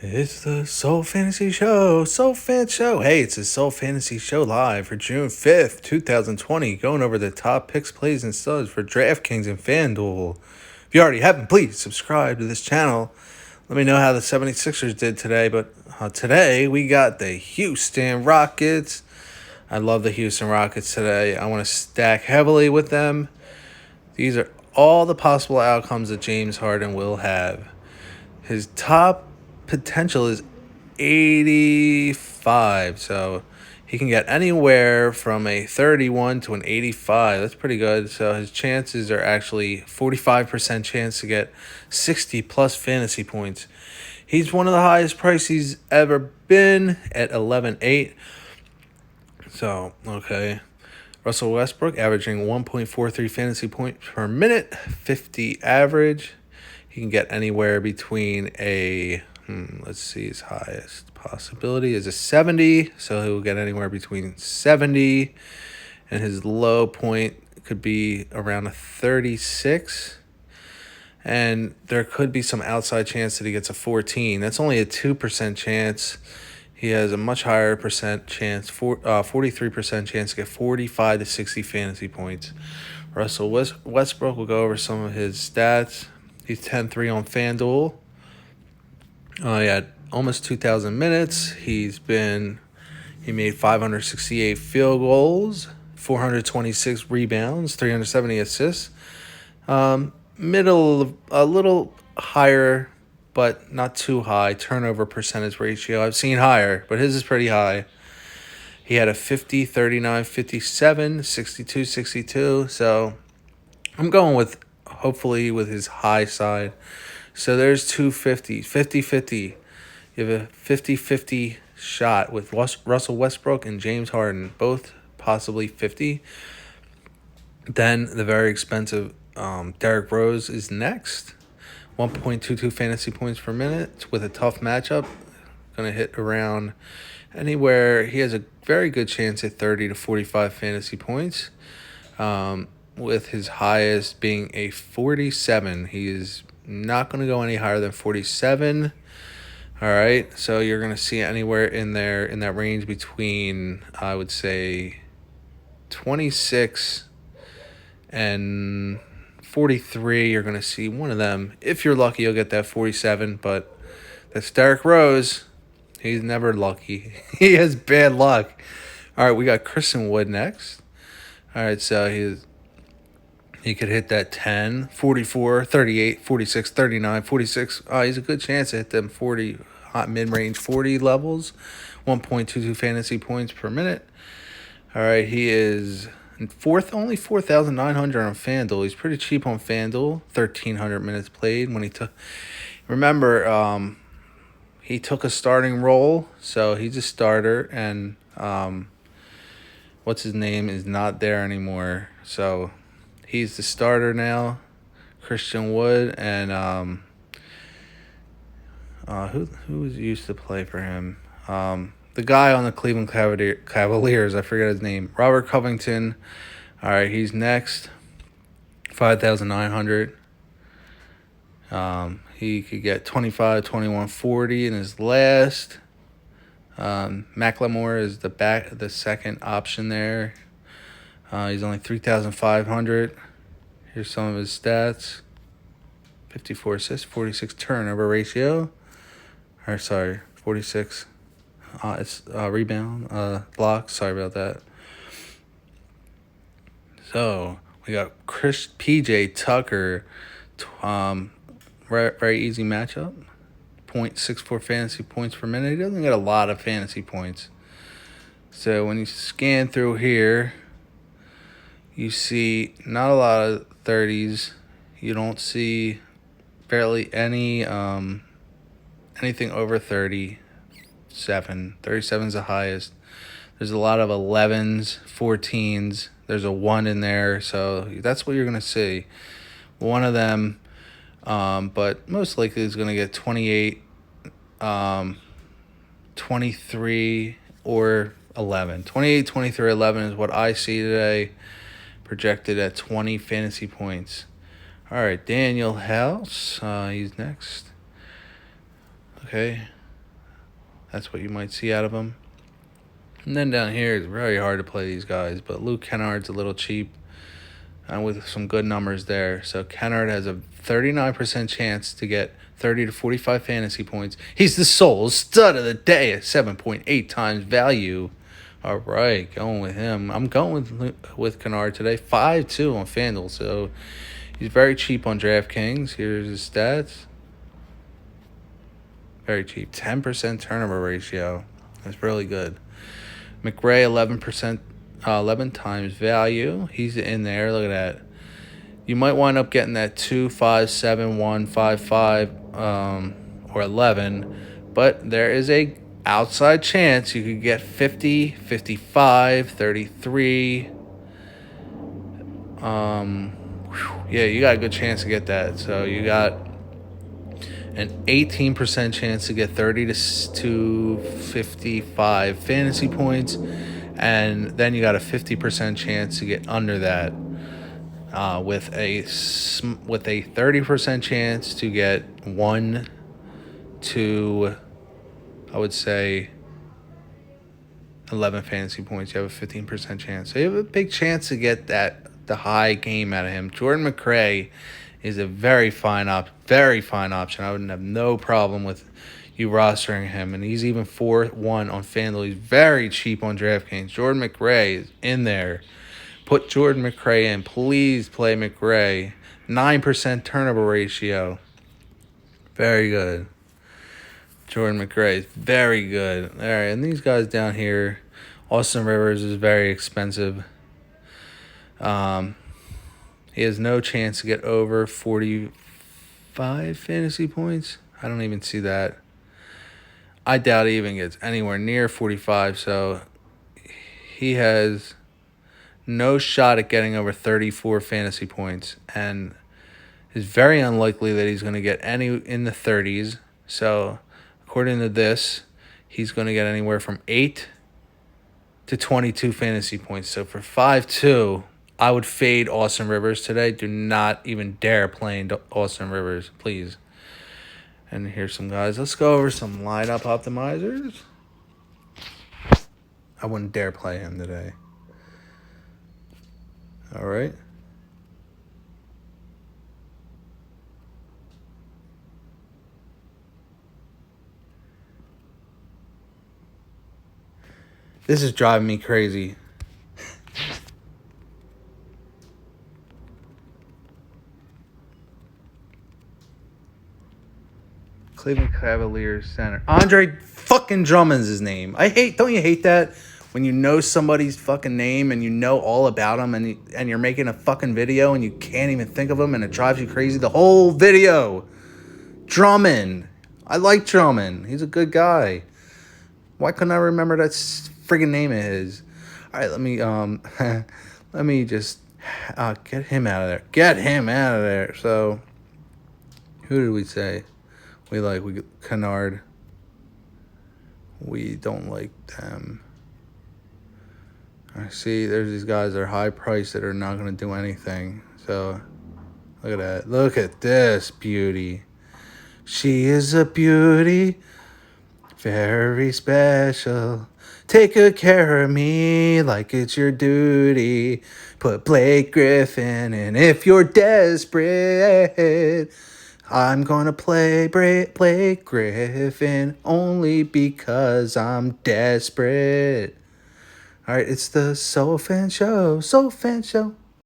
It's the Soul Fantasy Show, Soul Fan Show. Hey, it's the Soul Fantasy Show live for June 5th, 2020. Going over the top picks, plays, and studs for Draftkings and Fanduel. If you already haven't, please subscribe to this channel. Let me know how the 76ers did today. But today, we got the Houston Rockets. I love the Houston Rockets today. I want to stack heavily with them. These are all the possible outcomes that James Harden will have. His top potential is 85, so he can get anywhere from a 31 to an 85. That's pretty good. So his chances are actually 45% chance to get 60 plus fantasy points. He's one of the highest price he's ever been at 11.8. So, okay. Russell Westbrook averaging 1.43 fantasy points per minute, 50 average. He can get anywhere between a, let's see, his highest possibility is a 70. So he'll get anywhere between 70. And his low point could be around a 36. And there could be some outside chance that he gets a 14. That's only a 2% chance. He has a much higher percent chance, 43% chance to get 45 to 60 fantasy points. Russell Westbrook will go over some of his stats. He's 10-3 on Fanduel. He had almost 2,000 minutes. He made 568 field goals, 426 rebounds, 370 assists. Middle, a little higher, but not too high. Turnover percentage ratio. I've seen higher, but his is pretty high. He had a 50, 39, 57, 62, 62. So I'm going with, hopefully, with his high side. So there's 250, 50-50. You have a 50-50 shot with Russell Westbrook and James Harden, both possibly 50. Then the very expensive Derrick Rose is next. 1.22 fantasy points per minute with a tough matchup. Going to hit around anywhere. He has a very good chance at 30 to 45 fantasy points. With his highest being a 47. He is not going to go any higher than 47. All right, so you're going to see anywhere in there in that range between, I would say, 26 and 43. You're going to see one of them. If you're lucky, you'll get that 47, but that's Derrick Rose. He's never lucky. He has bad luck. All right, we got Christian Wood next. All right, so he could hit that 10, 44, 38, 46, 39, 46. He's a good chance to hit them 40, hot mid-range 40 levels. 1.22 fantasy points per minute. All right, he is only 4,900 on FanDuel. He's pretty cheap on FanDuel. 1,300 minutes played when he took. Remember, he took a starting role, so he's a starter, and what's his name is not there anymore. So he's the starter now, Christian Wood, and who used to play for him? The guy on the Cleveland Cavaliers, I forget his name, Robert Covington. All right, he's next, 5,900. He could get 25, 21, 40 in his last. McLemore is the second option there. He's only 3,500. Here's some of his stats. 54 assists, 46 turnover ratio. 46. It's rebound, block. Sorry about that. So we got PJ Tucker. Very easy matchup. 0.64 fantasy points per minute. He doesn't get a lot of fantasy points. So when you scan through here, you see not a lot of 30s. You don't see barely any anything over 37. 37 is the highest. There's a lot of 11s, 14s. There's a 1 in there. So that's what you're going to see. One of them, but most likely is going to get 28, 23, or 11. 28, 23, 11 is what I see today, projected at 20 fantasy points. All right, Daniel House, he's next. Okay, That's what you might see out of him. And then down here, it's very hard to play these guys, but Luke Kennard's a little cheap and with some good numbers there. So Kennard has a 39% chance to get 30 to 45 fantasy points. He's the sole stud of the day at 7.8 times value. All right, going with him. I'm going with Kennard today, 5-2 on Fanduel. So he's very cheap on Draftkings. Here's his stats. Very cheap. 10% turnover ratio. That's really good. McRae, 11%, 11 times value. He's in there. Look at that. You might wind up getting that 2, 5, 7, 1, 5, 5, or 11. But there is a outside chance you could get 50, 55, 33. Yeah, you got a good chance to get that. So you got an 18% chance to get 30 to 55 fantasy points, and then you got a 50% chance to get under that, with a 30% chance to get 1 to, I would say, 11 fantasy points. You have a 15% chance. So you have a big chance to get the high game out of him. Jordan McRae is a very fine option. I would have no problem with you rostering him. And he's even 4-1 on FanDuel. He's very cheap on DraftKings. Jordan McRae is in there. Put Jordan McRae in. Please play McRae. 9% turnover ratio. Very good. Jordan McRae is very good. All right, and these guys down here, Austin Rivers is very expensive. He has no chance to get over 45 fantasy points. I don't even see that. I doubt he even gets anywhere near 45, so he has no shot at getting over 34 fantasy points, and it's very unlikely that he's going to get any in the 30s. So according to this, he's going to get anywhere from 8 to 22 fantasy points. So for 5-2, I would fade Austin Rivers today. Do not even dare play Austin Rivers, please. And here's some guys. Let's go over some lineup optimizers. I wouldn't dare play him today. All right. This is driving me crazy. Cleveland Cavaliers center. Andre fucking Drummond's his name. Don't you hate that? When you know somebody's fucking name and you know all about them and you're making a fucking video and you can't even think of them and it drives you crazy. The whole video. Drummond. I like Drummond. He's a good guy. Why couldn't I remember that friggin' name of his? All right, let me just get him out of there. Get him out of there. So, who did we say? We Kennard. We don't like them. I see there's these guys that are high priced that are not going to do anything. So, look at that. Look at this beauty. She is a beauty. Very special. Take good care of me like it's your duty. Put Blake Griffin in if you're desperate. I'm going to play Blake Griffin only because I'm desperate. All right, it's the Soul Fan Show. Soul Fan Show.